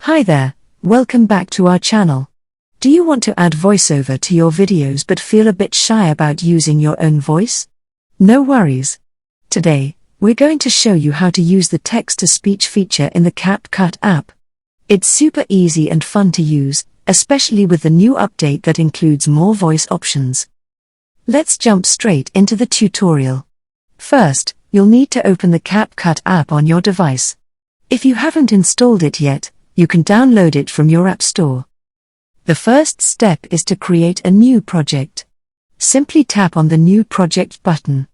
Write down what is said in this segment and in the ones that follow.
Hi there, welcome back to our channel. Do you want to add voiceover to your videos but feel a bit shy about using your own voice? No worries. Today, we're going to show you how to use the text-to-speech feature in the Capcut app. It's super easy and fun to use, especially with the new update that includes more voice options. Let's jump straight into the tutorial. First, you'll need to open the Capcut app on your device. If you haven't installed it yet, you can download it from your app store. The first step is to create a new project. Simply tap on the New Project button.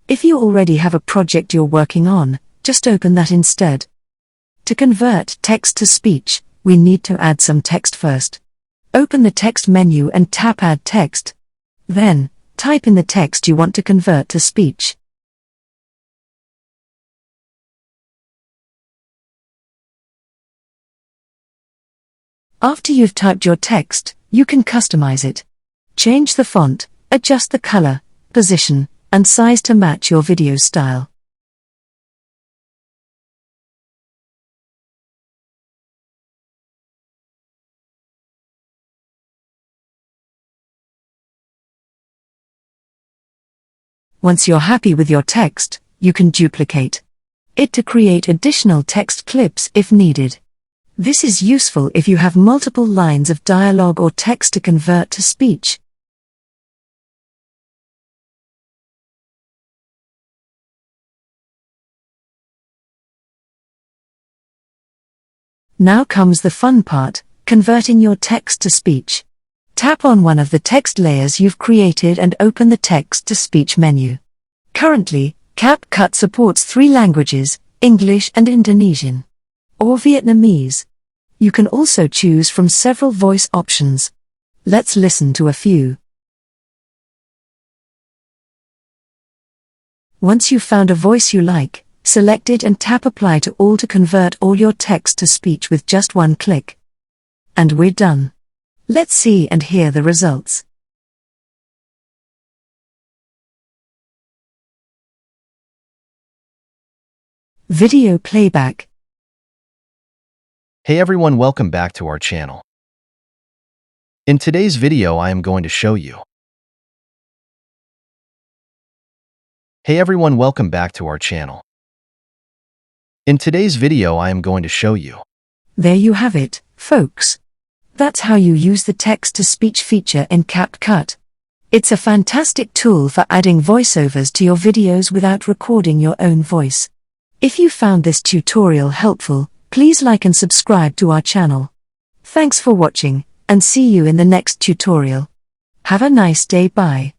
If you already have a project you're working on, just open that instead. To convert text to speech, we need to add some text first. Open the text menu and tap Add Text. Then, type in the text you want to convert to speech. After you've typed your text, you can customize it. Change the font, adjust the color, position, and size to match your video style. Once you're happy with your text, you can duplicate it to create additional text clips if needed. This is useful if you have multiple lines of dialogue or text to convert to speech. Now comes the fun part, converting your text to speech. Tap on one of the text layers you've created and open the text-to-speech menu. Currently, Capcut supports 3 languages, English and Indonesian, or Vietnamese. You can also choose from several voice options. Let's listen to a few. Once you've found a voice you like, select it and tap Apply to All to convert all your text to speech with just one click. And we're done. Let's see and hear the results. Video playback. Hey everyone, welcome back to our channel. In today's video I am going to show you. Hey everyone, welcome back to our channel. In today's video I am going to show you. There you have it, folks. That's how you use the text-to-speech feature in Capcut. It's a fantastic tool for adding voiceovers to your videos without recording your own voice. If you found this tutorial helpful, please like and subscribe to our channel. Thanks for watching, and see you in the next tutorial. Have a nice day. Bye.